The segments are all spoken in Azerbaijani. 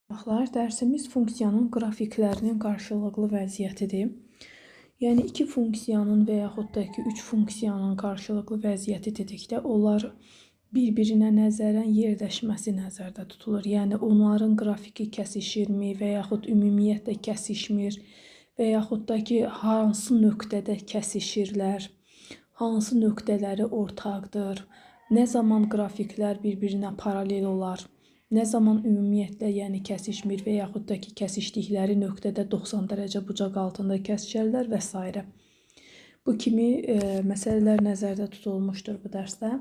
Dərsimiz funksiyanın qrafiklərinin qarşılıqlı vəziyyətidir. Yəni, iki funksiyanın və yaxud da ki, üç funksiyanın qarşılıqlı vəziyyəti dedikdə, onlar bir-birinə nəzərən yerləşməsi nəzərdə tutulur. Yəni, onların qrafiki kəsişirmi və yaxud ümumiyyətlə kəsişmir və yaxud da ki, hansı nöqtədə kəsişirlər, hansı nöqtələri ortaqdır, nə zaman qrafiklər bir-birinə paralel olar, nə zaman ümumiyyətlə yəni kəsişmir və yaxud da ki, kəsişdikləri nöqtədə 90 dərəcə bucaq altında kəsişərlər və s. Bu kimi məsələlər nəzərdə tutulmuşdur bu dərsdə.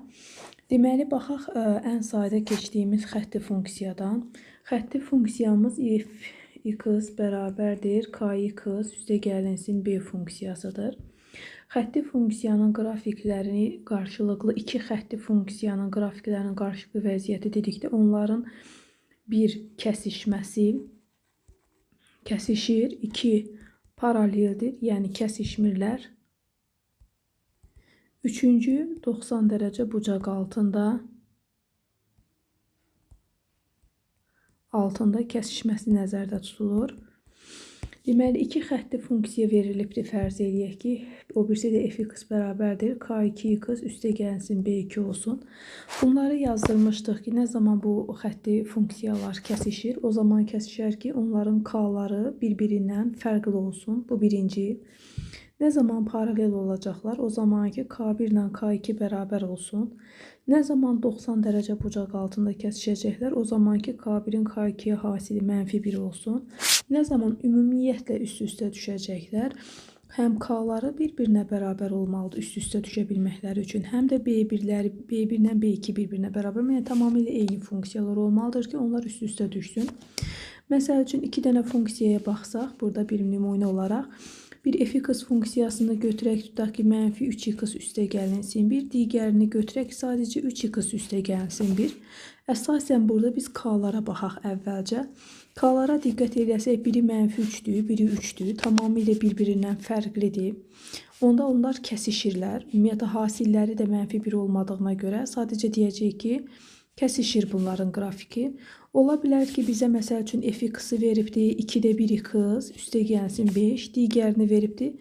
Deməli, baxaq ən sadə keçdiyimiz xətti funksiyadan. Xətti funksiyamız f(x) bərabərdir k(x) üstəgəlinsin b funksiyasıdır. Xətti funksiyanın qrafiklərini qarşılıqlı iki xətti funksiyanın qrafiklərinin qarşılıqlı vəziyyəti dedikdə, onların bir kəsişməsi, kəsişir, iki paraleldir, yəni kəsişmirlər. Üçüncü 90 dərəcə bucaq altında kəsişməsi nəzərdə tutulur. Deməli, iki xətti funksiya verilibdir, fərz eləyək ki, o birisi də f(x) bərabərdir k2x üstəgəlsin b2 olsun. Bunları yazdırmışdıq ki, nə zaman bu xətti funksiyalar kəsişir, o zaman kəsişər ki, onların k-ları bir-birindən fərqli olsun, bu birinci. Nə zaman paralel olacaqlar, o zaman ki, k1 ilə k2 bərabər olsun. Nə zaman 90 dərəcə bucaq altında kəsişəcəklər, o zaman ki, k1-in k2-yə hasili -1 olsun. Nə zaman ümumiyyətlə üst-üstə düşəcəklər, həm k-ları bir-birinə bərabər olmalıdır üst-üstə düşə bilməkləri üçün, həm də b1-ləri, b1 ilə b2 bir-birinə bərabər, yəni tamamilə eyni funksiyalar olmalıdır ki, onlar üst-üstə düşsün. Məsəl üçün, iki dənə funksiyaya baxsaq, burada bir nümunə olaraq, bir f(x) funksiyasını götürək, tutaq ki, -3x üstəgəlinsin 1, digərini götürək, sadəcə 3x üstəgəlinsin 1. Əsasən burada biz k-lara baxaq əvvəlcə. K-lara diqqət edəsək, biri -3-dür, biri 3-dür, tamamilə bir-birindən fərqlidir. Onda onlar kəsişirlər. Ümumiyyətlə, hasilləri də -1 olmadığına görə sadəcə deyəcək ki, kəsişir bunların qrafiki. Ola bilər ki, bizə məsəl üçün f(x)'ı veribdir, 2-də 1x üstəgəlsin 5, digərini veribdir,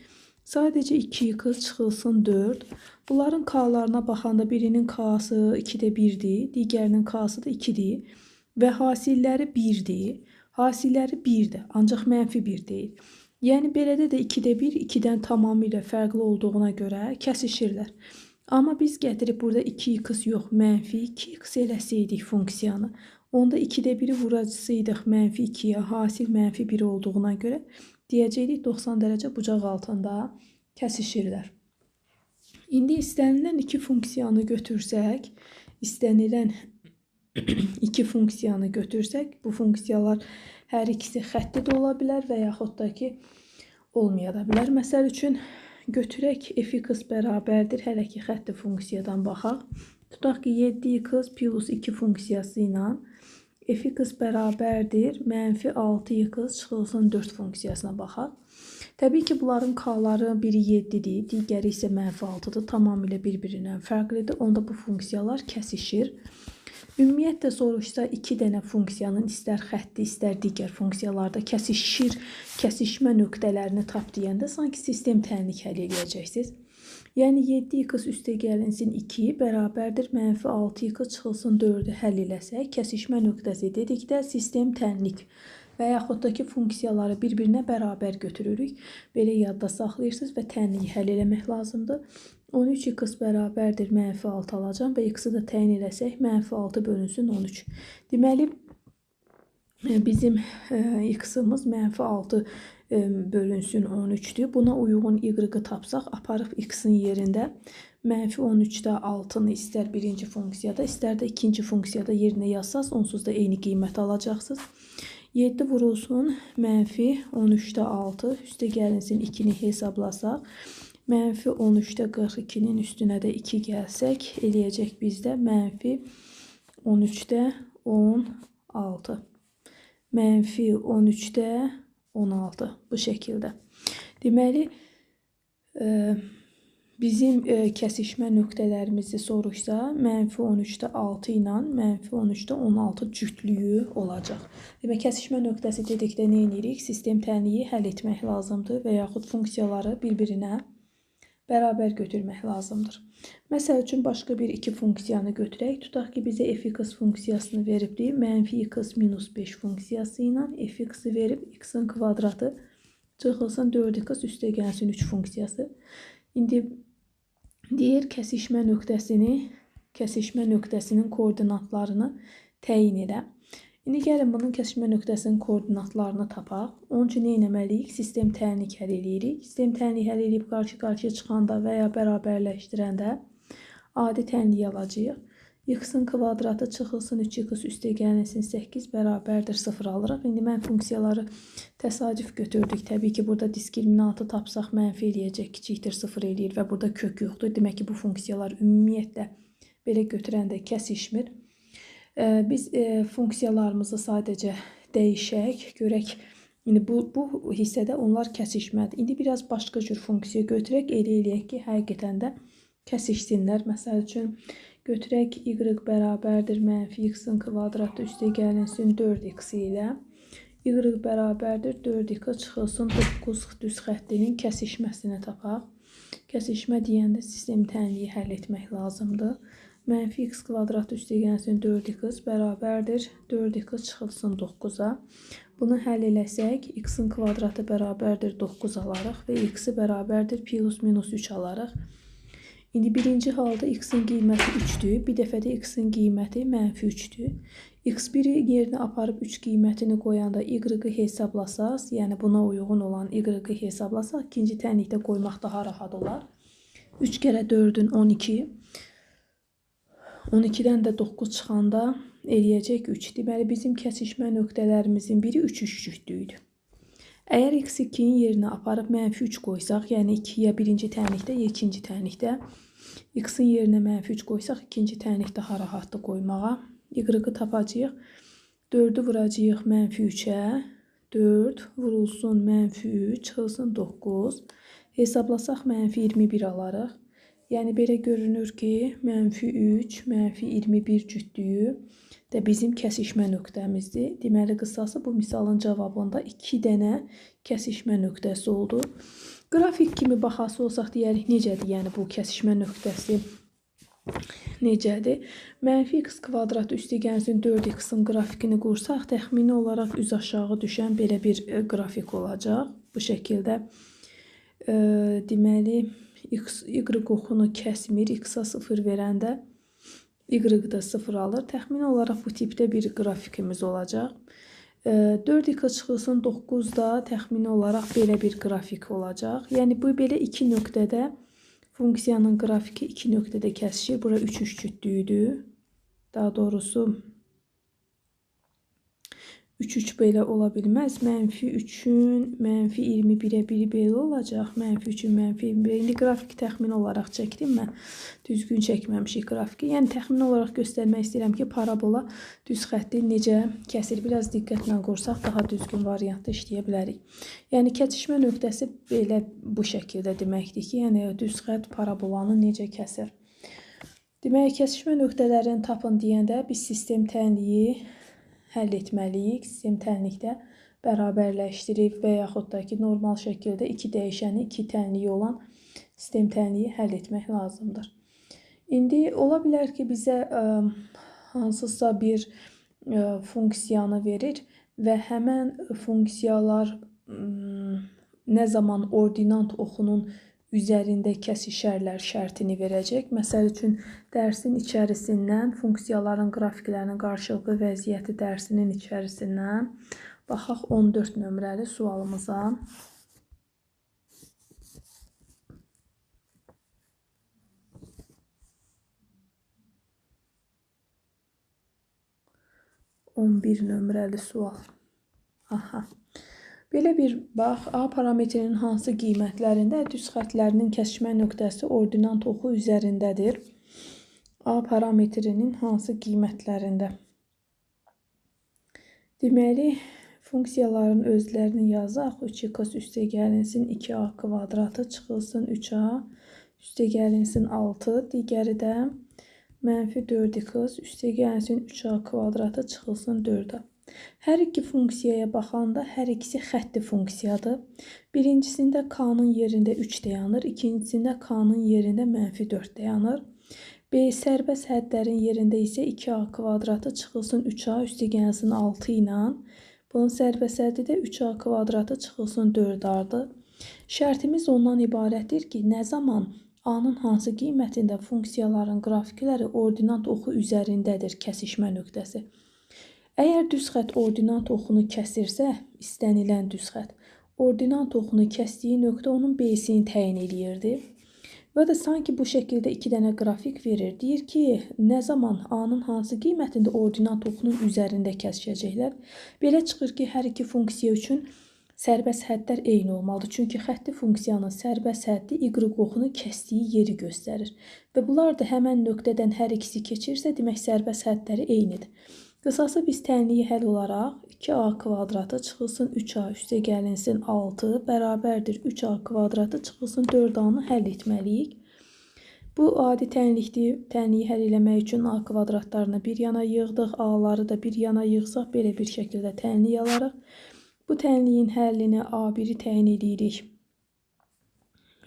sadəcə 2x çıxılsın 4. Bunların k-larına baxanda birinin k-sı 2-də 1-dir, digərinin k-sı da 2-dir və hasilləri 1-dir. Hasilləri 1-dir, ancaq -1 deyil. Yəni, belədə də 2-də 1, 2-dən tamamilə fərqli olduğuna görə kəsişirlər. Amma biz gətirib burada 2x yox, -2x eləsəydik funksiyanı, onda 2-də 1-i vuracaqsaydıq -2-yə, hasil -1 olduğuna görə deyəcəkdik 90 dərəcə bucaq altında kəsişirlər. İndi istənilən iki funksiyanı götürsək, bu funksiyalar hər ikisi xətti də ola bilər və yaxud da ki, olmaya da bilər. Məsəl üçün, götürək f(x) bərabərdir, hələ ki xətti funksiyadan baxaq. Tutaq ki, 7x plus 2 funksiyası ilə f(x) bərabərdir, -6x çıxılsın 4 funksiyasına baxaq. Təbii ki, bunların k-ları biri 7-dir, digəri isə -6-dır, tamamilə bir-birindən fərqlidir. Onda bu funksiyalar kəsişir. Ümumiyyətlə soruşsa, iki dənə funksiyanın istər xətti, istər digər funksiyalarda kəsişmə nöqtələrini tap deyəndə sanki sistem tənlik həll edəcəksiniz. Yəni, 7x üstəgəlinsin 2 bərabərdir, -6x çıxılsın 4-ü həll eləsək, kəsişmə nöqtəsi dedikdə sistem tənlik və yaxud da ki, funksiyaları bir-birinə bərabər götürürük. Belə yadda saxlayırsınız və tənliyi həll eləmək lazımdır. 13x bərabərdir, -6 alacam və x-i də təyin eləsək, -6 bölünsün 13. Deməli, bizim x-imiz -6 bölünsün 13-dür. Buna uyğun y-ı tapsaq, aparıb x-in yerində -13'də 6-nı istər birinci funksiyada, istər də ikinci funksiyada yerinə yazsaz, onsuz da eyni qiymət alacaqsınız. 7 vurulsun -13'də 6, üstəgəlinsin 2-ni hesablasaq, -13'də 42-nin üstünə də 2 gəlsək, eləyəcək bizdə -13'də 16. -13'də 16 bu şəkildə. Deməli, bizim kəsişmə nöqtələrimizi soruşsa, -13-də 6 ilə -13-də 16 cütlüyü olacaq. Demək, kəsişmə nöqtəsi dedikdə nə edirik? Sistem tənliyi həll etmək lazımdır və yaxud funksiyaları bir-birinə bərabər götürmək lazımdır. Məsəl üçün, başqa bir iki funksiyanı götürək. Tutaq ki, bizə f(x) funksiyasını veribdir. -x minus 5 funksiyası ilə f(x)i verib, x-in kvadratı çıxılsın 4x üstə gəlsin 3 funksiyası. İndi deyir, kəsişmə nöqtəsinin koordinatlarını təyin edə. İndi gəlin bunun kəsişmə nöqtəsinin koordinatlarını tapaq. Onun üçün nə etməliyik? Sistem tənlik həll edirik. Sistem tənlik həll edib qarşı-qarşıya çıxanda və ya bərabərləşdirəndə adi tənliyi alacağıq. X-in kvadratı çıxılsın 3x üstə gəlinsin 8 bərabərdir 0 alırıq. İndi mən funksiyaları təsadüf götürdük. Təbii ki, burada diskriminantı tapsaq mənfi eləyəcək, kiçikdir 0 eləyir və burada kök yoxdur. Demək ki, bu funksiyalar ümumiyyətlə belə götürəndə kəsişmir. Biz funksiyalarımızı sadəcə dəyişək, görək. İndi bu hissədə onlar kəsişmədi. İndi biraz başqa cür funksiya götürək, eləyək ki, həqiqətən də kəsişsinlər. Məsəl üçün, götürək y bərabərdir -x-in kvadratı üstə gəlinsin 4x ilə. Y bərabərdir 4x çıxılsın 9 düz xəttinin kəsişməsini tapaq. Kəsişmə deyəndə sistem tənliyi həll etmək lazımdır. -x kvadratı üstə gəlsin 4x bərabərdir 4x çıxılsın 9-a. Bunu həll eləsək, x-in kvadratı bərabərdir 9 alarıq və x-i bərabərdir plus minus 3 alarıq. İndi birinci halda x-in qiyməti 3-dür. Bir dəfə də x-in qiyməti -3-dür. x1-i yerinə aparıb 3 qiymətini qoyanda y-i hesablasaq, yəni buna uyğun olan y-i hesablasaq, ikinci tənlikdə qoymaq daha rahat olar. 3 kərə 4-ün 12. 12-dən də 9 çıxanda eləyəcək 3. Deməli, bizim kəsişmə nöqtələrimizin biri 3 cütlüyüdür. Əgər x2-nin yerinə aparıb -3 qoysaq, yəni 2-yə birinci tənlikdə, ya ikinci tənlikdə, x-in yerinə -3 qoysaq, ikinci tənlik daha rahatdır qoymağa. Y-i tapacağıq. 4-ü vuracağıq -3-ə. 4 vurulsun -3, çıxılsın 9. Hesablasaq -21 alarıq. Yəni, belə görünür ki, -3, -21 cütlüyü də bizim kəsişmə nöqtəmizdir. Deməli, qısası bu misalın cavabında 2 dənə kəsişmə nöqtəsi oldu. Qrafik kimi baxası olsaq deyərik, necədir? Yəni, bu kəsişmə nöqtəsi necədir? -x kvadratı üstə gəlsin 4x-in qrafikini qursaq, təxmini olaraq üz aşağı düşən belə bir qrafik olacaq. Bu şəkildə. Deməli, y oxunu kəsmir, x-a 0 verəndə y-da 0 alır. Təxmini olaraq bu tipdə bir qrafikimiz olacaq. 4x çıxılsın 9-da təxmini olaraq belə bir qrafik olacaq. Yəni, bu belə iki nöqtədə funksiyanın qrafiki iki nöqtədə kəsişir. Bura 3 cütlüyüdür. Daha doğrusu 3 belə ola bilməz. -3-ün -21-ə biri belə olacaq. -3-ün -21. İndi qrafiki təxmini olaraq çəkdim mən. Düzgün çəkməmişik qrafiki. Yəni, təxmini olaraq göstərmək istəyirəm ki, parabola düz xətti necə kəsir. Biraz diqqətlə qursaq, daha düzgün variantda işləyə bilərik. Yəni, kəsişmə nöqtəsi belə bu şəkildə deməkdir ki, yəni düz xətt parabolanı necə kəsir. Demək, kəsişmə nöqtələrini tapın deyəndə biz sistem tənliyi həll etməliyik. Sistem tənlikdə bərabərləşdirib və yaxud da ki, normal şəkildə iki dəyişəni, iki tənliyi olan sistem tənliyi həll etmək lazımdır. İndi ola bilər ki, bizə hansısa bir funksiyanı verir və həmən funksiyalar nə zaman ordinant oxunun üzərində kəsişərlər şərtini verəcək. Məsəl üçün, dərsin içərisindən funksiyaların qrafiklərinin qarşılıqlı vəziyyəti dərsinin içərisindən baxaq 14 nömrəli sualımıza. -11 nömrəli sual. Aha. Belə bir bax, A parametrinin hansı qiymətlərində düz xətlərinin kəsişmə nöqtəsi ordinant oxu üzərindədir? A parametrinin hansı qiymətlərində? Deməli, funksiyaların özlərini yazaq. 3x üstə gəlinsin 2a kvadratı çıxılsın 3a üstəgəlinsin 6, digəri də -4x üstəgəlinsin 3a kvadratı çıxılsın 4a. Hər iki funksiyaya baxanda hər ikisi xətti funksiyadır. Birincisində k-nın yerində 3 dayanır, ikincisində k-nın yerində -4 dayanır. B sərbəst hədlərin yerində isə 2a kvadratı çıxılsın 3a üstəgəlinsin 6 ilə. Bunun sərbəst həddi də 3a kvadratı çıxılsın 4a-dır. Şərtimiz ondan ibarətdir ki, nə zaman a-nın hansı qiymətində funksiyaların qrafikləri ordinat oxu üzərindədir kəsişmə nöqtəsi. Əgər düz xətt ordinat oxunu kəsirsə, istənilən düz xətt ordinat oxunu kəsdiyi nöqtə onun B-sini təyin edirdi. Və də sanki bu şəkildə 2 dənə qrafik verir. Deyir ki, nə zaman a-nın hansı qiymətində ordinat oxunun üzərində kəsişəcəklər. Belə çıxır ki, hər iki funksiya üçün sərbəst hədlər eyni olmalıdır. Çünki xətti funksiyanın sərbəst həddi y oxunu kəsdiyi yeri göstərir. Və bunlar da həmən nöqtədən hər ikisi keçirsə, demək sərbəst hədləri eynidir. Qısası biz tənliyi həll olaraq 2a kvadratı çıxılsın 3a üstəgəlinsin 6 bərabərdir 3a kvadratı çıxılsın 4a-nı həll etməliyik. Bu adi tənlikdir. Tənliyi həll eləmək üçün a kvadratlarını bir yana yığdıq, a-ları da bir yana yığsaq belə bir şəkildə tənlik alarıq. Bu tənliyin həllini a1-i təyin edirik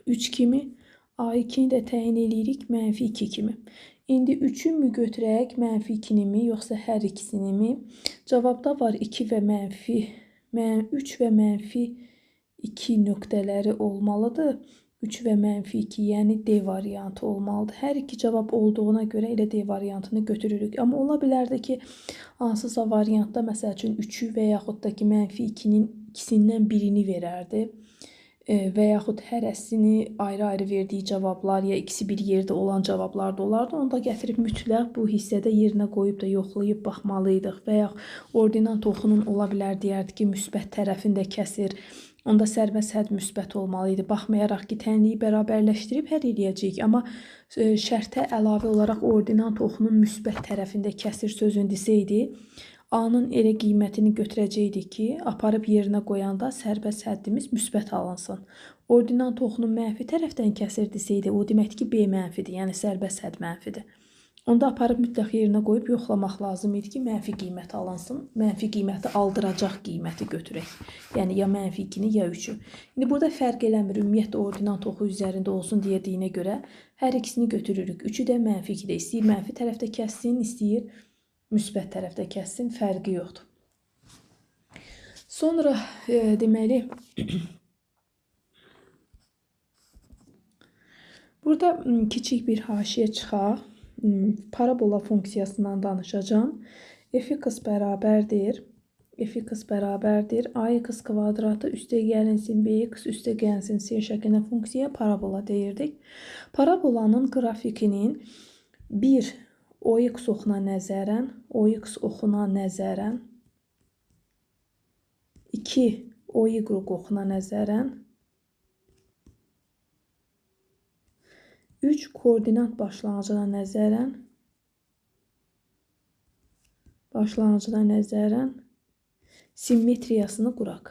3 kimi, a2-ni də təyin edirik -2 kimi. İndi 3-ü mü götürək, -2-ni mi, yoxsa hər ikisini mi? Cavabda var 2 və -3 və -2 nöqtələri olmalıdır. 3 və -2, yəni D variantı olmalıdır. Hər iki cavab olduğuna görə elə D variantını götürürük. Amma ola bilərdi ki, hansısa variantda məsəl üçün 3-ü və yaxud da ki, -2-nin ikisindən birini verərdi. Və yaxud hərəsini ayrı-ayrı verdiyi cavablar ya ikisi bir yerdə olan cavablar da olardı. Onu da gətirib mütləq bu hissədə yerinə qoyub da yoxlayıb baxmalıydıq. Və yaxud ordinat oxunun ola bilər deyərdi ki, müsbət tərəfində kəsir. Onda sərbəst hədd müsbət olmalıydı. Baxmayaraq ki, tənliyi bərabərləşdirib həll edəcəyik. Amma şərtə əlavə olaraq ordinat oxunun müsbət tərəfində kəsir sözünü desəydi, a-nın elə qiymətini götürəcəkdik ki, aparıb yerinə qoyanda sərbəst həddimiz müsbət alınsın. Ordinat oxunun mənfi tərəfdən kəsir desəydi, o deməkdir ki, B mənfidir, yəni sərbəst hədd mənfidir. Onda aparıb mütləq yerinə qoyub yoxlamaq lazım idi ki, mənfi qiymət alınsın. Mənfi qiyməti aldıracaq qiyməti götürək. Yəni ya -2-ni ya 3-ü. İndi burada fərq eləmir. Ümumiyyətlə ordinat oxu üzərində olsun deyədiyinə görə hər ikisini götürürük. 3-ü də -2-də. İstəyir mənfi tərəfdə kəssin, istəyir müsbət tərəfdə kəssin, fərqi yoxdur. Sonra deməli burada kiçik bir haşiyə çıxaq. Parabola funksiyasından danışacağım. F(x) bərabərdir ax kvadratı üstəgəlinsin bx üstəgəlinsin c şəklində funksiyaya parabola deyirdik. Parabolanın qrafikinin 1 OX oxuna nəzərən 2 OY oxuna nəzərən 3 koordinat başlanğıcına nəzərən simmetriyasını quraq.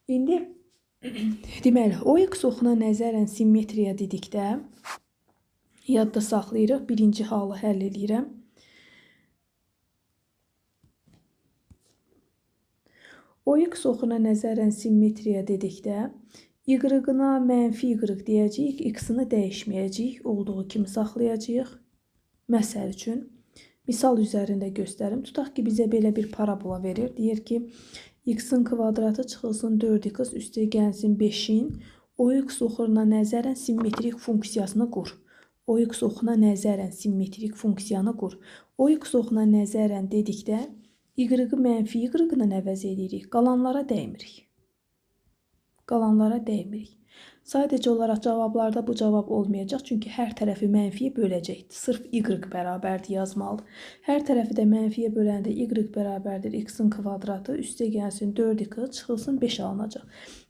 İndi deməli, OX oxuna nəzərən simmetriya dedikdə yadda saxlayırıq. Birinci halı həll edirəm. OX oxuna nəzərən simmetriya dedikdə y-ına mənfi y deyəcəyik, x-ını dəyişməyəcəyik, olduğu kimi saxlayacağıq. Məsəl üçün, misal üzərində göstərim. Tutaq ki, bizə belə bir parabola verir. Deyir ki, x-in kvadratı çıxılsın 4x üstəgəlsin 5-in OX oxuna nəzərən simmetrik funksiyasını qur. OX oxuna nəzərən simmetrik funksiyanı qur. OX oxuna nəzərən dedikdə y-ı mənfi y-ını əvəz edirik. Qalanlara dəymirik. Sadəcə olaraq cavablarda bu cavab olmayacaq. Çünki hər tərəfi mənfiyə böləcəkdir. Sırf y bərabərdir yazmalıdır. Hər tərəfi də mənfiyə böləndə y bərabərdir x-in kvadratı üstəgəlsin 4x çıxılsın 5 alınacaq.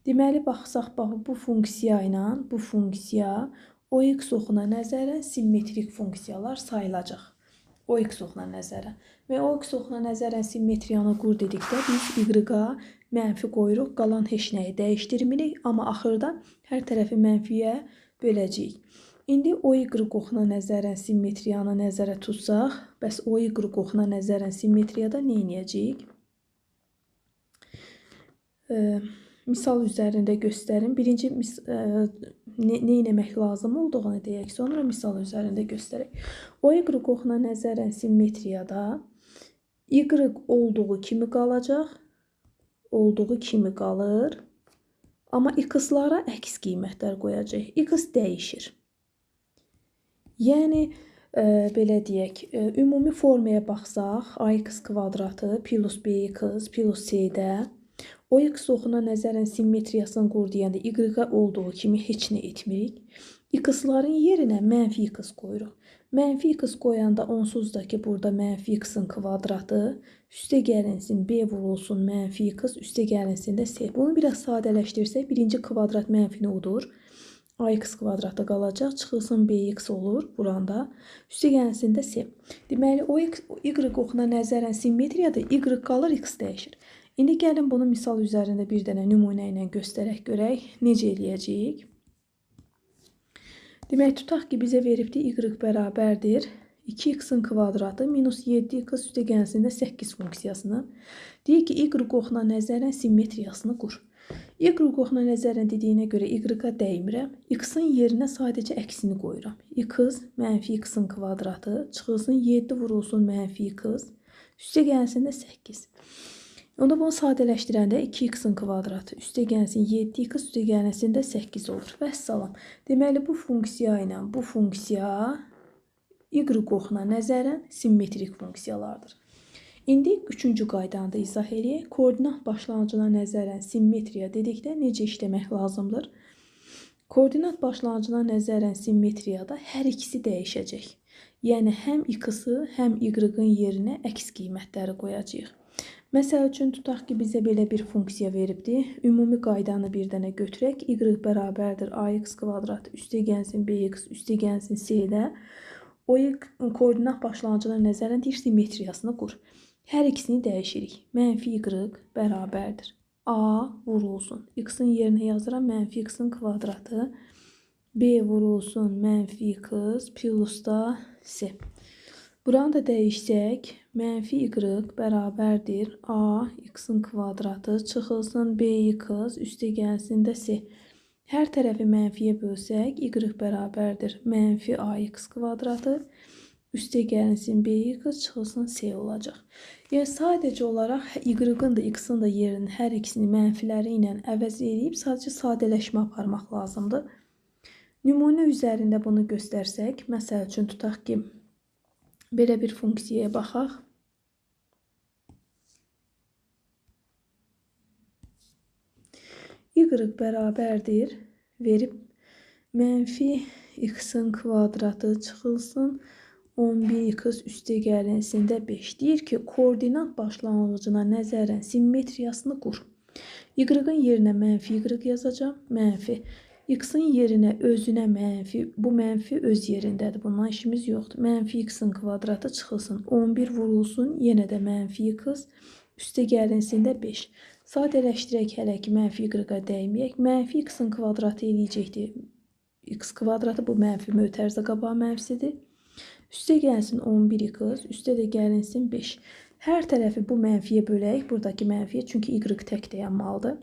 Deməli, baxsaq, bu funksiya ilə bu funksiya OX oxuna nəzərən simmetrik funksiyalar sayılacaq. O x oxuna nəzərən. Və o x oxuna nəzərən simmetriyanı qur dedikdə biz y-a mənfi qoyuruq, qalan heç nəyi dəyişdirmirik, amma axırda hər tərəfi mənfiyə böləcəyik. İndi o y oxuna nəzərən simmetriyanı nəzərə tutsaq, bəs o y oxuna nəzərən simmetriyada nə edəcəyik? Misal üzərində göstərin. Birinci nə etmək lazım olduğunu deyək, sonra misal üzərində göstərək. O y oxuna nəzərən simmetriyada y olduğu kimi qalacaq, olduğu kimi qalır, amma x-lara əks qiymətlər qoyacaq. X dəyişir. Yəni, belə deyək, ümumi formaya baxsaq, ax kvadratı plus bx plus c-də o x oxuna nəzərən simmetriyasını qur deyəndə y-a olduğu kimi heç nə etmirik. X-ların yerinə mənfi x qoyuruq. Mənfi x qoyanda onsuz da ki, burada mənfi x-in kvadratı, üstə gəlinsin b vurulsun mənfi x, üstə gəlinsin də c. Bunu biraz sadələşdirsək, birinci kvadrat mənfi nə odur? Ax kvadratı qalacaq, çıxılsın bx olur buranda, üstə gəlinsin də c. Deməli, o y oxuna nəzərən simmetriyada y qalır, x dəyişir. İndi gəlin bunu misal üzərində bir dənə nümunə ilə göstərək görək, necə eləyəcəyik. Demək, tutaq ki, bizə veribdir y bərabərdir 2x-in kvadratı minus 7x üstə gəlsin də 8 funksiyasını. Deyək ki, y oxuna nəzərən simmetriyasını qur. Y oxuna nəzərən dediyinə görə y-a dəymirəm. X-in yerinə sadəcə əksini qoyuram. X mənfi x-in kvadratı, çıxılsın 7 vurulsun mənfi x, üstə gəlsin də 8. Onda bunu sadələşdirəndə 2x-in kvadratı, üstə gəlsin 7x, üstə gəlsin də 8 olur. Vəssalam. Deməli, bu funksiya ilə bu funksiya y oxuna nəzərən simmetrik funksiyalardır. İndi üçüncü qaydanı da izah edək. Koordinat başlanğıcına nəzərən simmetriya dedikdə necə işləmək lazımdır? Koordinat başlanğıcına nəzərən simmetriyada hər ikisi dəyişəcək. Yəni, həm x-ı, həm y-ın yerinə əks qiymətləri qoyacağıq. Məsəl üçün, tutaq ki, bizə belə bir funksiya veribdir. Ümumi qaydanı bir dənə götürək. Y bərabərdir ax kvadrat, üstə gəlsin bx, üstə gəlsin c-də. O koordinat başlanğıcına nəzərən deyir, simmetriyasını qur. Hər ikisini dəyişirik. Mənfi y bərabərdir a vurulsun. X-in yerinə yazıram mənfi x-in kvadratı. B vurulsun mənfi x plus da c. Buranı da dəyişsək, mənfi y bərabərdir a x-in kvadratı, çıxılsın bx, üstə gəlsin də c. Hər tərəfi mənfiyə bölsək, y bərabərdir mənfi ax kvadratı, üstə gəlsin bx, çıxılsın c olacaq. Yəni, sadəcə olaraq y-ın da x-ın da yerinin hər ikisini mənfiləri ilə əvəz edib, sadəcə sadələşmə aparmaq lazımdır. Nümunə üzərində bunu göstərsək, məsəl üçün, tutaq ki, belə bir funksiyaya baxaq. Y bərabərdir, verib mənfi x-in kvadratı çıxılsın, 11x üstə gəlinsin də 5. Deyir ki, koordinat başlanğıcına nəzərən simmetriyasını qur. Y-ın yerinə mənfi y yazacam, mənfi. X-in yerinə özünə mənfi, bu mənfi öz yerindədir, bundan işimiz yoxdur. Mənfi x-in kvadratı çıxılsın, 11 vurulsun, yenə də mənfi x, üstə gəlinsin də 5. Sadələşdirək hələ ki, mənfi y-a dəyməyək. Mənfi x-in kvadratı eləyəcəkdir. X kvadratı bu mənfi mötərizə qabağı mənfisidir. Üstə gəlsin 11x, üstə də gəlinsin 5. Hər tərəfi bu mənfiyə bölək, buradakı mənfiyə, çünki y tək dayanmalıdır.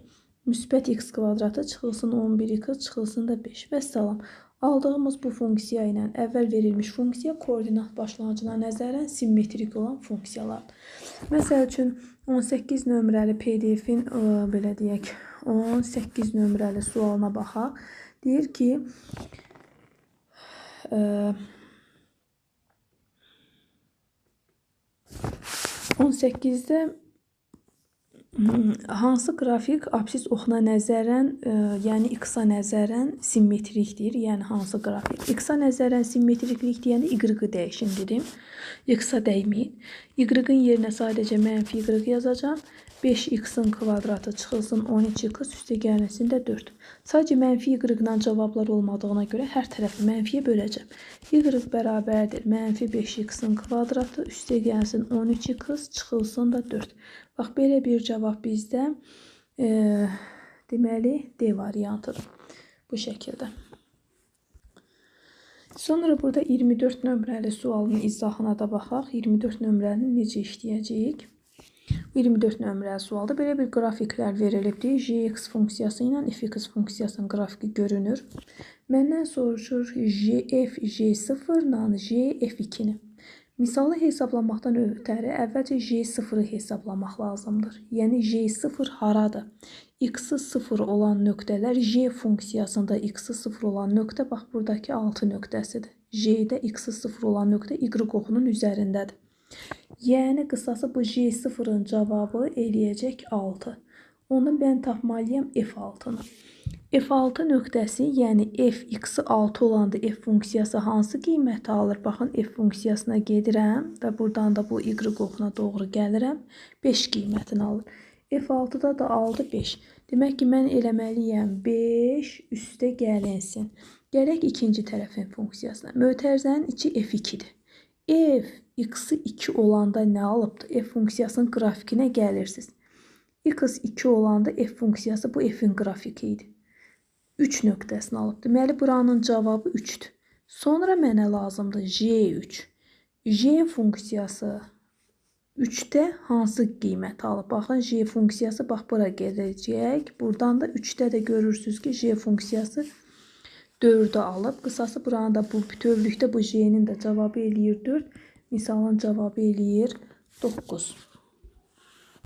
Müsbət x kvadratı çıxılsın 11x, çıxılsın da 5. Vəssalam. Aldığımız bu funksiya ilə əvvəl verilmiş funksiya koordinat başlanğıcına nəzərən simmetrik olan funksiyalardır. Məsəl üçün, 18 nömrəli PDF-in, belə deyək, 18 nömrəli sualına baxaq. Deyir ki, 18-də Hansı qrafik absis oxuna nəzərən, yəni x-a nəzərən simmetrikdir? Yəni hansı qrafik? X-a nəzərən simmetriklik deyəndə y-ı dəyişin dedim. X-a dəyməyin. Y-ın yerinə sadəcə mənfi y yazacağam. 5x-in kvadratı çıxılsın 12x üstə gəlinsində 4. Sadəcə mənfi y-la cavablar olmadığına görə hər tərəfi mənfiyə böləcəm. Y bərabərdir mənfi 5x-in kvadratı üstə gəlsin 13x çıxılsın da 4. Bax, belə bir cavab bizdə deməli D variantıdır. Bu şəkildə. Sonra burada 24 nömrəli sualın izahına da baxaq. 24 nömrəni necə işləyəcəyik? 24 nömrəli sualda belə bir qrafiklər verilibdir. Jx funksiyası ilə fx funksiyasının qrafiki görünür. Məndən soruşur f j0 ilə f2-ni. Misalı hesablamaqdan ötəri əvvəlcə j0-ı hesablamaq lazımdır. Yəni j0 haradır? X-ı 0 olan nöqtələr j funksiyasında x-ı 0 olan nöqtə bax buradakı 6 nöqtəsidir. J-də x-ı 0 olan nöqtə y oxunun üzərindədir. Yəni qısası bu j0-ın cavabı eləyəcək 6. Onu mən tapmalıyam f6-nı. F6 nöqtəsi, yəni f(x)-i 6 olanda f funksiyası hansı qiyməti alır? Baxın, f funksiyasına gedirəm və buradan da bu y oxuna doğru gəlirəm. 5 qiymətini alır. F6-da da 6, 5. Demək ki, mən eləməliyəm 5 üstə gəlinsin. Gələk ikinci tərəfin funksiyasına. Mötərizənin içi f2-dir. F(x)i 2 olanda nə alıbdır? F funksiyasının qrafikinə gəlirsiniz. X 2 olanda f funksiyası bu f-in qrafiki idi. 3 nöqtəsini alıb. Deməli, buranın cavabı 3-dür. Sonra mənə lazımdır J3. J funksiyası 3-də hansı qiyməti alıb? Baxın, J funksiyası bax bura gələcək. Buradan da 3-də də görürsünüz ki, J funksiyası 4-ü alıb. Qısası buranı da bu bütövlükdə bu J-nin də cavabı eləyir 4. Misalın cavabı eləyir 9.